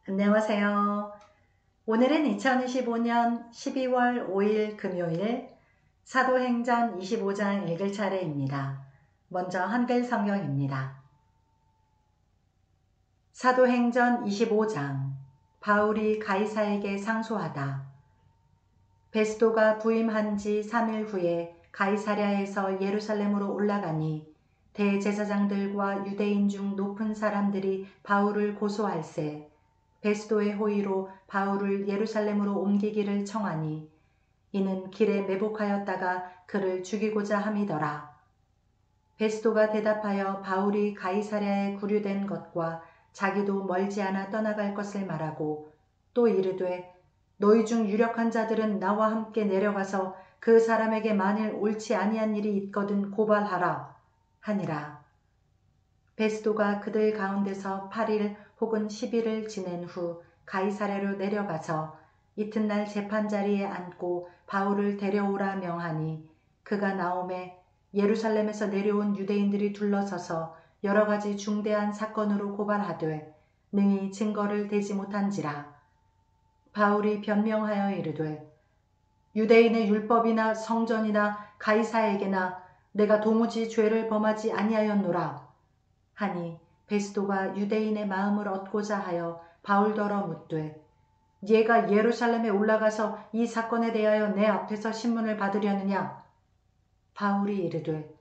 안녕하세요. 오늘은 2025년 12월 5일 금요일 사도행전 25장 읽을 차례입니다. 먼저 한글 성경입니다. 사도행전 25장 바울이 가이사에게 상소하다. 베스도가 부임한 지 3일 후에 가이사랴에서 예루살렘으로 올라가니 대제사장들과 유대인 중 높은 사람들이 바울을 고소할세 베스도의 호의로 바울을 예루살렘으로 옮기기를 청하니 이는 길에 매복하였다가 그를 죽이고자 함이더라. 베스도가 대답하여 바울이 가이사랴에 구류된 것과 자기도 멀지 않아 떠나갈 것을 말하고 또 이르되 너희 중 유력한 자들은 나와 함께 내려가서 그 사람에게 만일 옳지 아니한 일이 있거든 고발하라 하니라. 베스도가 그들 가운데서 8일 혹은 10일을 지낸 후 가이사랴로 내려가서 이튿날 재판자리에 앉고 바울을 데려오라 명하니 그가 나오매 예루살렘에서 내려온 유대인들이 둘러서서 여러 가지 중대한 사건으로 고발하되 능히 증거를 대지 못한지라. 바울이 변명하여 이르되 유대인의 율법이나 성전이나 가이사에게나 내가 도무지 죄를 범하지 아니하였노라 하니 베스도가 유대인의 마음을 얻고자 하여 바울더러 묻되 얘가 예루살렘에 올라가서 이 사건에 대하여 내 앞에서 신문을 받으려느냐? 바울이 이르되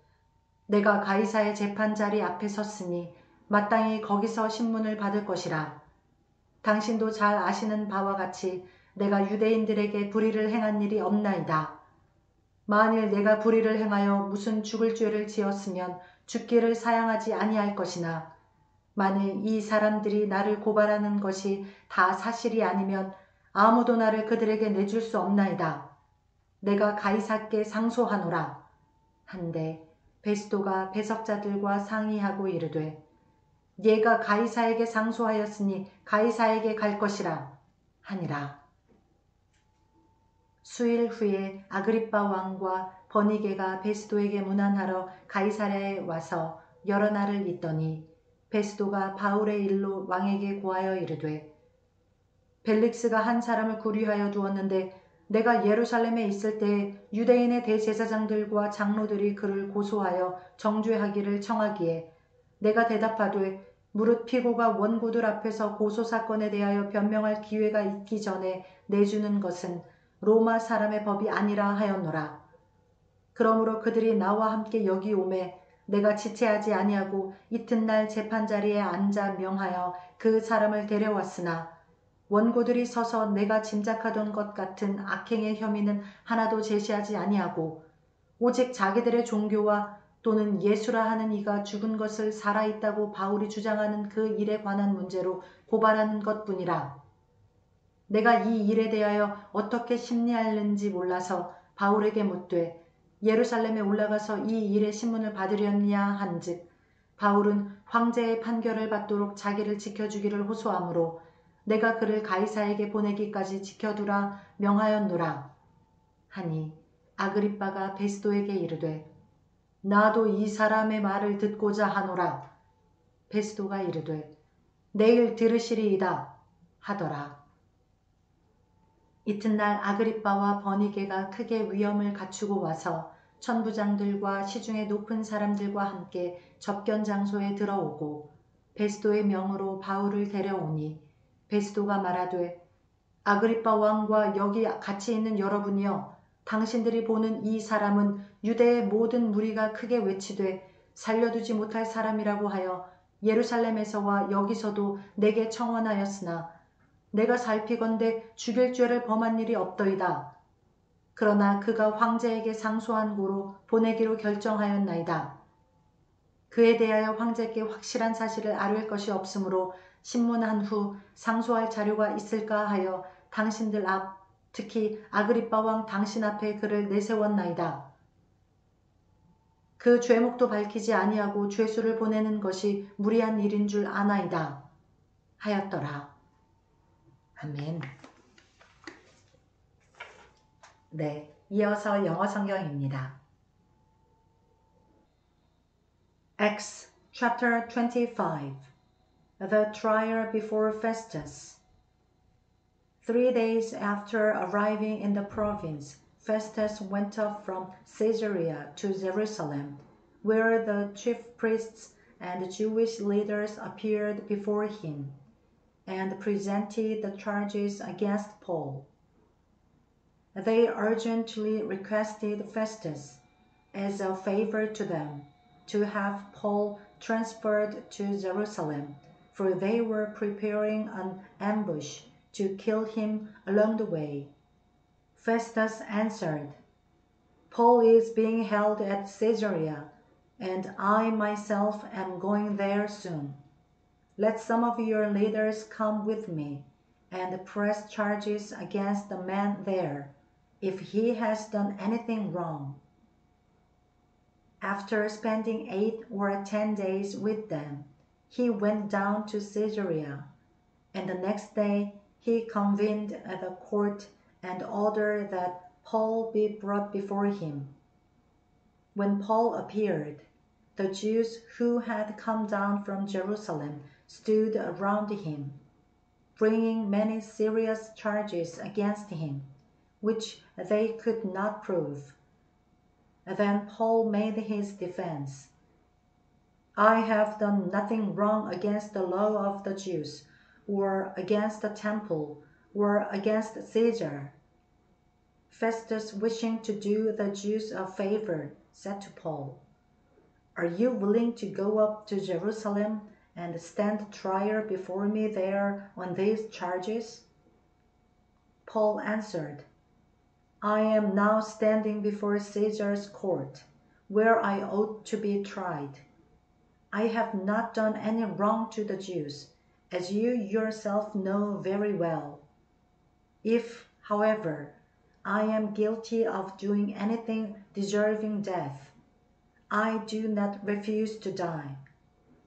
내가 가이사의 재판자리 앞에 섰으니 마땅히 거기서 신문을 받을 것이라. 당신도 잘 아시는 바와 같이 내가 유대인들에게 불의를 행한 일이 없나이다. 만일 내가 불의를 행하여 무슨 죽을 죄를 지었으면 죽기를 사양하지 아니할 것이나 만일 이 사람들이 나를 고발하는 것이 다 사실이 아니면 아무도 나를 그들에게 내줄 수 없나이다. 내가 가이사께 상소하노라. 한데 베스도가 배석자들과 상의하고 이르되 얘가 가이사에게 상소하였으니 가이사에게 갈 것이라 하니라. 수일 후에 아그리빠 왕과 버니게가 베스도에게 문안하러 가이사랴에 와서 여러 날을 있더니 베스도가 바울의 일로 왕에게 고하여 이르되 벨릭스가 한 사람을 구류하여 두었는데 내가 예루살렘에 있을 때 유대인의 대제사장들과 장로들이 그를 고소하여 정죄하기를 청하기에 내가 대답하되 무릇 피고가 원고들 앞에서 고소사건에 대하여 변명할 기회가 있기 전에 내주는 것은 로마 사람의 법이 아니라 하였노라. 그러므로 그들이 나와 함께 여기 오매 내가 지체하지 아니하고 이튿날 재판자리에 앉아 명하여 그 사람을 데려왔으나 원고들이 서서 내가 짐작하던 것 같은 악행의 혐의는 하나도 제시하지 아니하고 오직 자기들의 종교와 또는 예수라 하는 이가 죽은 것을 살아있다고 바울이 주장하는 그 일에 관한 문제로 고발하는 것뿐이라. 내가 이 일에 대하여 어떻게 심리하는지 몰라서 바울에게 묻되 예루살렘에 올라가서 이 일의 신문을 받으렸냐 한즉 바울은 황제의 판결을 받도록 자기를 지켜주기를 호소하므로 내가 그를 가이사에게 보내기까지 지켜두라 명하였노라 하니 아그리빠가 베스도에게 이르되 나도 이 사람의 말을 듣고자 하노라. 베스도가 이르되 내일 들으시리이다 하더라. 이튿날 아그리빠와 버니게가 크게 위엄을 갖추고 와서 천부장들과 시중의 높은 사람들과 함께 접견 장소에 들어오고 베스도의 명으로 바울을 데려오니 베스도가 말하되 아그리빠 왕과 여기 같이 있는 여러분이여 당신들이 보는 이 사람은 유대의 모든 무리가 크게 외치되 살려두지 못할 사람이라고 하여 예루살렘에서와 여기서도 내게 청원하였으나 내가 살피건대 죽일 죄를 범한 일이 없더이다. 그러나 그가 황제에게 상소한 고로 보내기로 결정하였나이다. 그에 대하여 황제께 확실한 사실을 아뢰을 것이 없으므로 신문한 후 상소할 자료가 있을까 하여 당신들 앞, 특히 아그리빠 왕 당신 앞에 그를 내세웠나이다. 그 죄목도 밝히지 아니하고 죄수를 보내는 것이 무리한 일인 줄 아나이다. 하였더라. 아멘. 네, 이어서 영어 성경입니다. Acts chapter 25. The trial before Festus. 3 days after arriving in the province, Festus went up from Caesarea to Jerusalem, where the chief priests and Jewish leaders appeared before him and presented the charges against Paul. They urgently requested Festus, as a favor to them, to have Paul transferred to Jerusalem, for they were preparing an ambush to kill him along the way. Festus answered, "Paul is being held at Caesarea, and I myself am going there soon. Let some of your leaders come with me and press charges against the man there, if he has done anything wrong." After spending 8 or 10 days with them, he went down to Caesarea, and the next day he convened the court and ordered that Paul be brought before him. When Paul appeared, the Jews who had come down from Jerusalem stood around him, bringing many serious charges against him, which they could not prove. Then Paul made his defense. "I have done nothing wrong against the law of the Jews, or against the temple, or against Caesar." Festus, wishing to do the Jews a favor, said to Paul, "Are you willing to go up to Jerusalem and stand trial before me there on these charges?" Paul answered, "I am now standing before Caesar's court, where I ought to be tried. I have not done any wrong to the Jews, as you yourself know very well. If, however, I am guilty of doing anything deserving death, I do not refuse to die.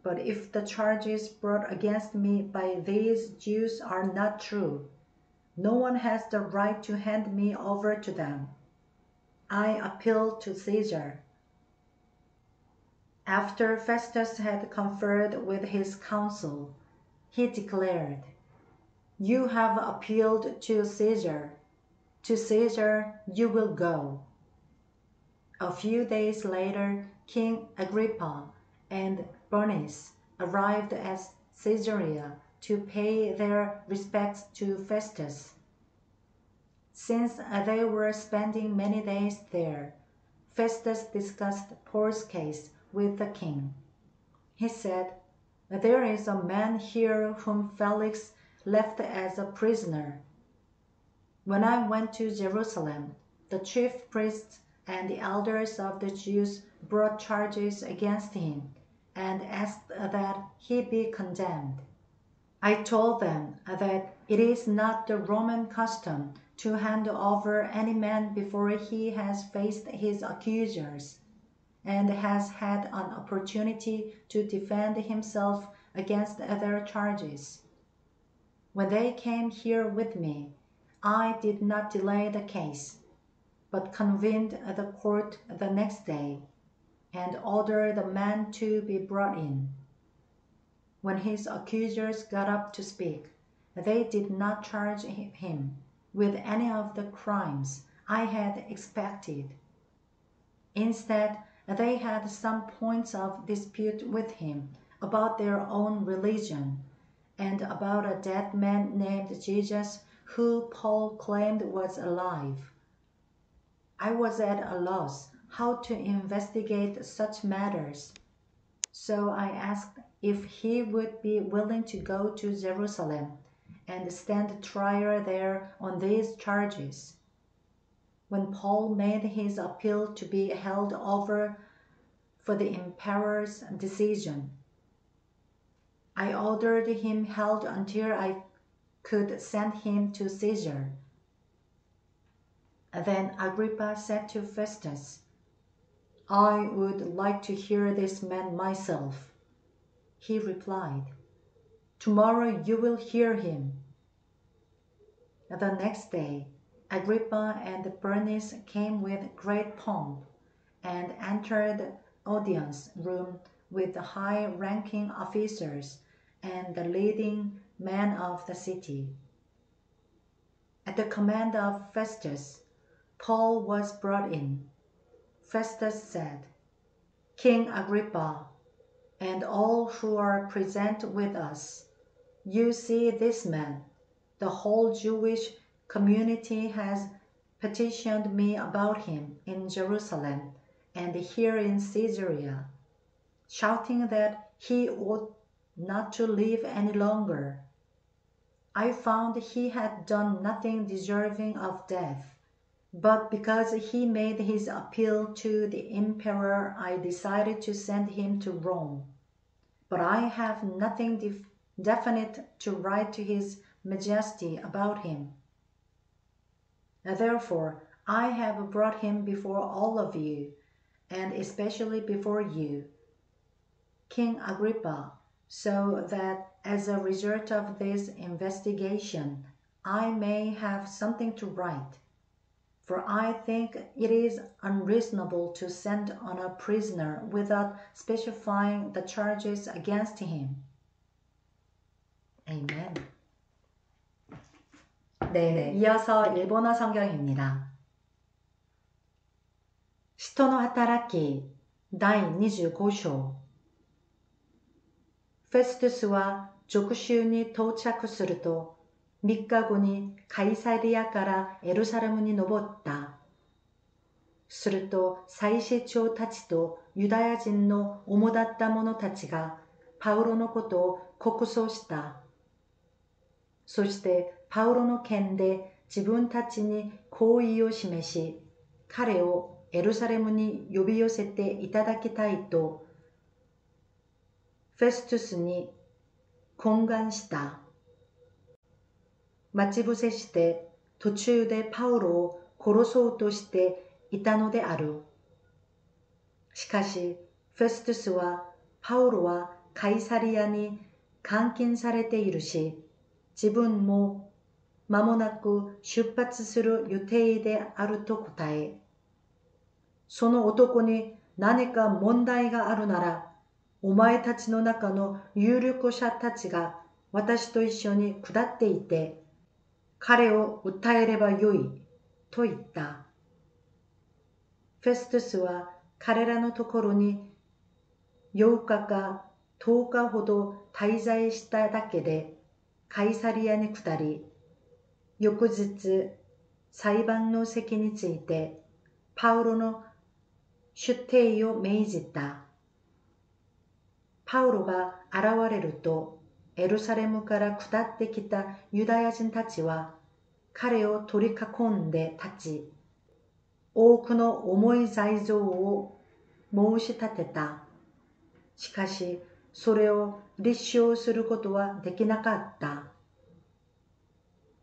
But if the charges brought against me by these Jews are not true, no one has the right to hand me over to them. I appeal to Caesar." After Festus had conferred with his council, he declared, "You have appealed to Caesar. To Caesar you will go." A few days later, King Agrippa and Bernice arrived at Caesarea to pay their respects to Festus. Since they were spending many days there, Festus discussed Paul's case with the king. He said, "There is a man here whom Felix left as a prisoner. When I went to Jerusalem, the chief priests and the elders of the Jews brought charges against him and asked that he be condemned. I told them that it is not the Roman custom to hand over any man before he has faced his accusers and has had an opportunity to defend himself against their charges. When they came here with me, I did not delay the case, but convened the court the next day and ordered the man to be brought in. When his accusers got up to speak, they did not charge him with any of the crimes I had expected. Instead, they had some points of dispute with him about their own religion and about a dead man named Jesus who Paul claimed was alive. I was at a loss how to investigate such matters, so I asked if he would be willing to go to Jerusalem and stand trial there on these charges. When Paul made his appeal to be held over for the emperor's decision, I ordered him held until I could send him to Caesar. Then Agrippa said to Festus, "I would like to hear this man myself." He replied, "Tomorrow you will hear him." The next day, Agrippa and Bernice came with great pomp and entered the audience room with the high-ranking officers and the leading men of the city. At the command of Festus, Paul was brought in. Festus said, King Agrippa, and all who are present with us, you see this man. The whole Jewish community has petitioned me about him in Jerusalem and here in Caesarea, shouting that he ought not to live any longer. I found he had done nothing deserving of death, but because he made his appeal to the emperor, I decided to send him to Rome. But I have nothing definite to write to His Majesty about him. Therefore, I have brought him before all of you, and especially before you, King Agrippa, so that as a result of this investigation, I may have something to write. For I think it is unreasonable to send on a prisoner without specifying the charges against him. Amen. 네, 이어서 일본어 성경입니다. 使徒の働き第25章。フェストゥスは属州に到着すると、3日後にカイサリアからエルサレムに登った。すると祭司長たちとユダヤ人の主だった者たちがパウロのことを告訴した。そしてパウロの件で自分たちに好意を示し、彼をエルサレムに呼び寄せていただきたいと、フェストゥスに懇願した。待ち伏せして途中でパウロを殺そうとしていたのである。しかし、フェストゥスは、パウロはカイサリアに監禁されているし、自分も間もなく出発する予定であると答え、その男に何か問題があるなら、お前たちの中の有力者たちが私と一緒に下っていて、彼を訴えればよいと言った。フェストゥスは彼らのところに8日か10日ほど滞在しただけでカイサリアに下り、翌日裁判の席についてパウロの出廷を命じた。パウロが現れるとエルサレムから下ってきたユダヤ人たちは彼を取り囲んで立ち、多くの重い罪状を申し立てた。しかし、それを立証することはできなかった。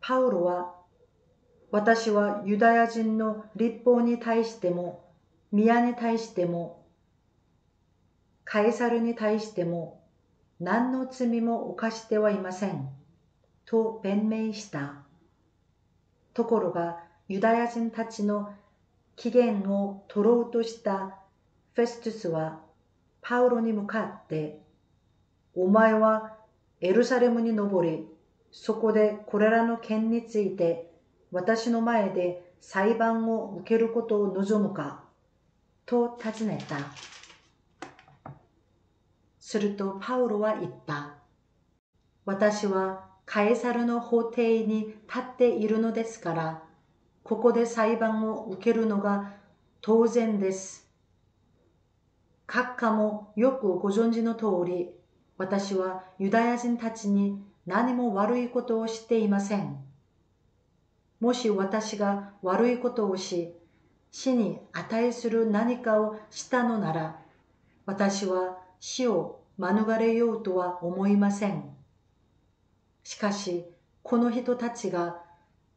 パウロは、私はユダヤ人の律法に対しても、宮に対しても、カエサルに対しても、何の罪も犯してはいません。と弁明した。ところが、ユダヤ人たちの期限を取ろうとしたフェストゥスはパウロに向かって、お前はエルサレムに登り、そこでこれらの件について私の前で裁判を受けることを望むかと尋ねた。するとパウロは言った。私はカエサルの法廷に立っているのですから、ここで裁判を受けるのが当然です。閣下もよくご存知の通り、私はユダヤ人たちに何も悪いことをしていません。もし私が悪いことをし、死に値する何かをしたのなら、私は死を免れようとは思いません。しかし、この人たちが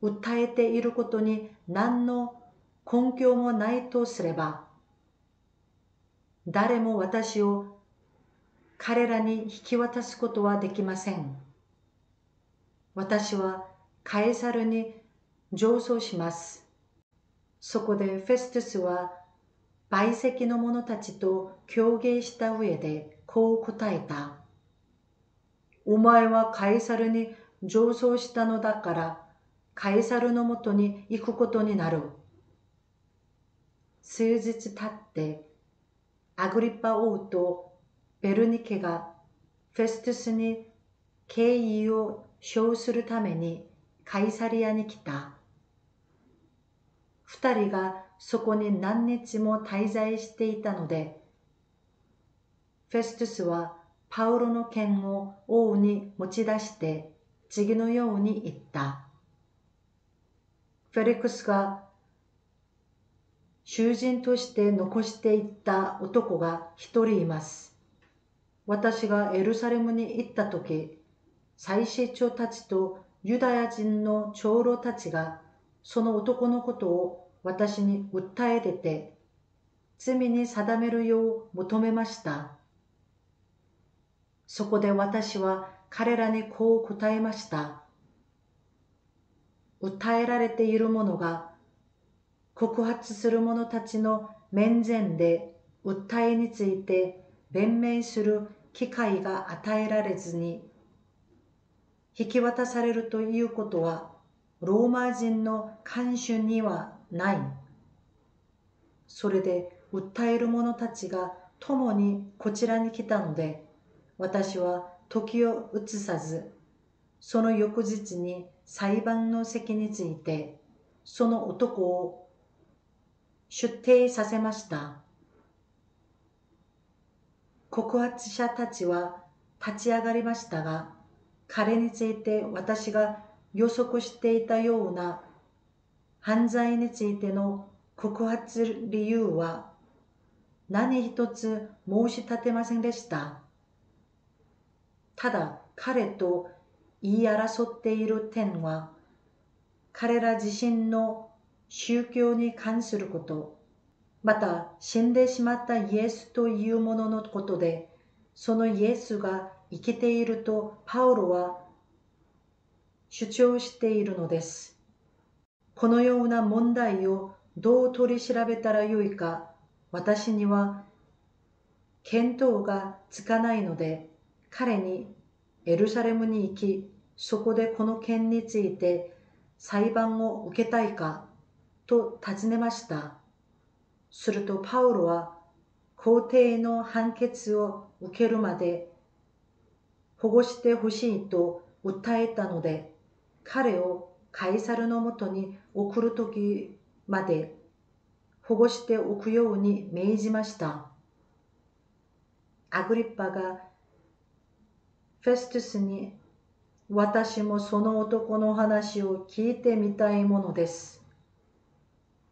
訴えていることに何の根拠もないとすれば、誰も私を彼らに引き渡すことはできません。私はカエサルに上訴します。そこでフェストゥスは陪席の者たちと協議した上でこう答えた。お前はカエサルに上訴したのだから、カエサルのもとに行くことになる。数日経って、アグリッパ王とベルニケがフェストゥスに敬意を称するためにカイサリアに来た。二人がそこに何日も滞在していたので、フェストゥスはパウロの剣を王に持ち出して次のように言った。フェリクスが囚人として残していった男が一人います。私がエルサレムに行ったとき、祭司長たちとユダヤ人の長老たちがその男のことを私に訴え出て、罪に定めるよう求めました。そこで私は彼らにこう答えました。訴えられている者が告発する者たちの面前で訴えについて弁明する機会が与えられずに引き渡されるということはローマ人の慣習にはない。それで訴える者たちが共にこちらに来たので、私は時を移さず、その翌日に裁判の席についてその男を出廷させました。告発者たちは立ち上がりましたが、彼について私が予測していたような犯罪についての告発理由は何一つ申し立てませんでした。ただ彼と言い争っている点は、彼ら自身の宗教に関すること、また死んでしまったイエスというもののことで、そのイエスが生きているとパウロは主張しているのです。このような問題をどう取り調べたらよいか、私には見当がつかないので、彼にエルサレムに行き、そこでこの件について裁判を受けたいかと尋ねました。するとパウロは皇帝の判決を受けるまで保護してほしいと訴えたので、彼をカエサルのもとに送るときまで保護しておくように命じました。アグリッパがフェストゥスに、私もその男の話を聞いてみたいものです。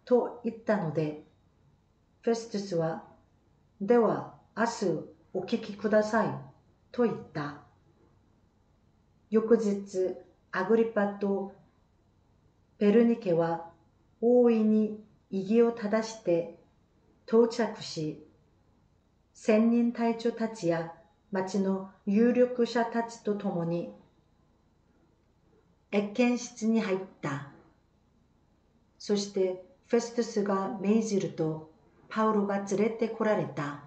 と言ったので、フェストゥスは、では明日お聞きください。と言った。翌日、アグリッパとベルニケは大いに異議を正して到着し、千人隊長たちや町の有力者たちと共に謁見室に入った。そしてフェストゥスが命じるとパウロが連れてこられた。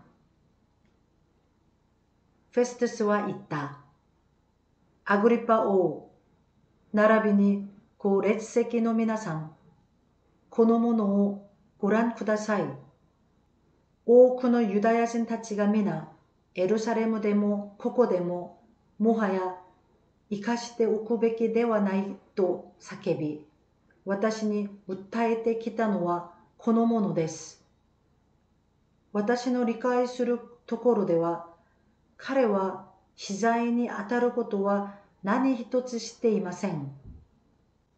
フェストゥスは言った。アグリパ王、並びにご列席の皆さん、このものをご覧ください。多くのユダヤ人たちが皆、エルサレムでもここでも、もはや生かしておくべきではないと叫び、私に訴えてきたのはこのものです。私の理解するところでは、彼は死罪にあたることは何一つしていません。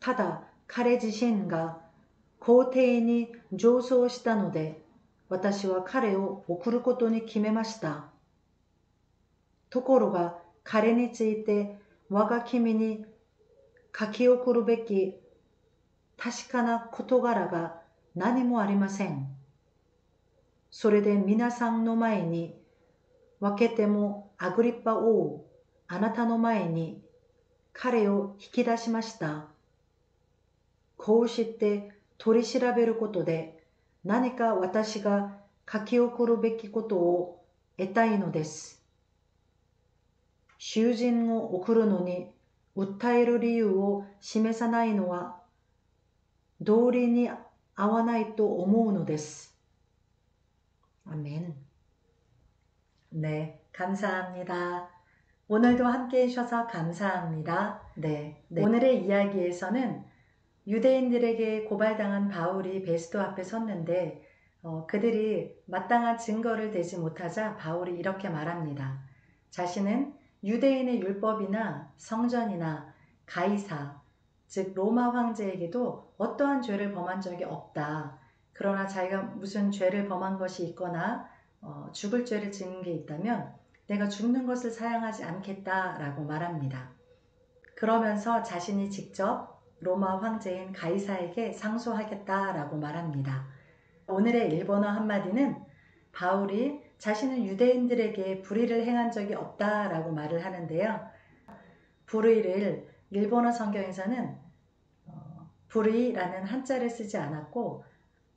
ただ彼自身が皇帝に上奏したので、私は彼を送ることに決めました。ところが彼について我が君に書き送るべき確かな事柄が何もありません。それで皆さんの前に分けてもアグリッパ王、あなたの前に彼を引き出しました。こうして取り調べることで何か私が書き送るべきことを得たいのです。囚人を送るのに訴える理由を示さないのは通りに合わないと思うのです. 아멘. 네, 감사합니다. 오늘도 함께 해주셔서 감사합니다. 네. 오늘의 이야기에서는 유대인들에게 고발당한 바울이 베스도 앞에 섰는데 그들이 마땅한 증거를 대지 못하자 바울이 이렇게 말합니다. 자신은 유대인의 율법이나 성전이나 가이사, 즉 로마 황제에게도 어떠한 죄를 범한 적이 없다. 그러나 자기가 무슨 죄를 범한 것이 있거나 죽을 죄를 지은 게 있다면 내가 죽는 것을 사양하지 않겠다라고 말합니다. 그러면서 자신이 직접 로마 황제인 가이사에게 상소하겠다라고 말합니다. 오늘의 일본어 한마디는 바울이 자신은 유대인들에게 불의를 행한 적이 없다라고 말을 하는데요. 불의를 일본어 성경에서는 불의라는 한자를 쓰지 않았고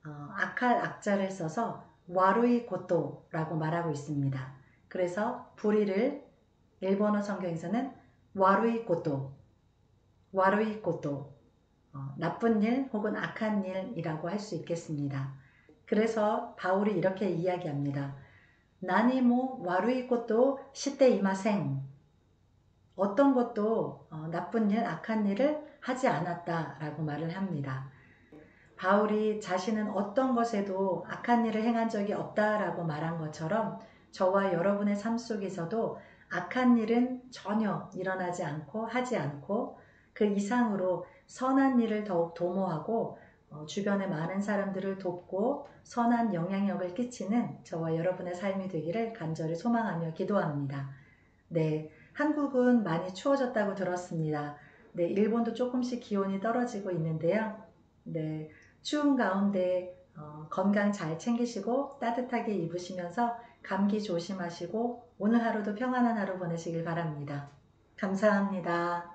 악할 악자를 써서 와루이 고토라고 말하고 있습니다. 그래서 불의를 일본어 성경에서는 와루이 고토, 나쁜 일 혹은 악한 일이라고 할 수 있겠습니다. 그래서 바울이 이렇게 이야기합니다. 나니모 와루이 고토 시테 이마생. 어떤 것도 나쁜 일, 악한 일을 하지 않았다라고 말을 합니다. 바울이 자신은 어떤 것에도 악한 일을 행한 적이 없다라고 말한 것처럼 저와 여러분의 삶 속에서도 악한 일은 전혀 일어나지 않고 하지 않고 그 이상으로 선한 일을 더욱 도모하고 주변의 많은 사람들을 돕고 선한 영향력을 끼치는 저와 여러분의 삶이 되기를 간절히 소망하며 기도합니다. 네, 한국은 많이 추워졌다고 들었습니다. 네, 일본도 조금씩 기온이 떨어지고 있는데요. 네, 추운 가운데 건강 잘 챙기시고 따뜻하게 입으시면서 감기 조심하시고 오늘 하루도 평안한 하루 보내시길 바랍니다. 감사합니다.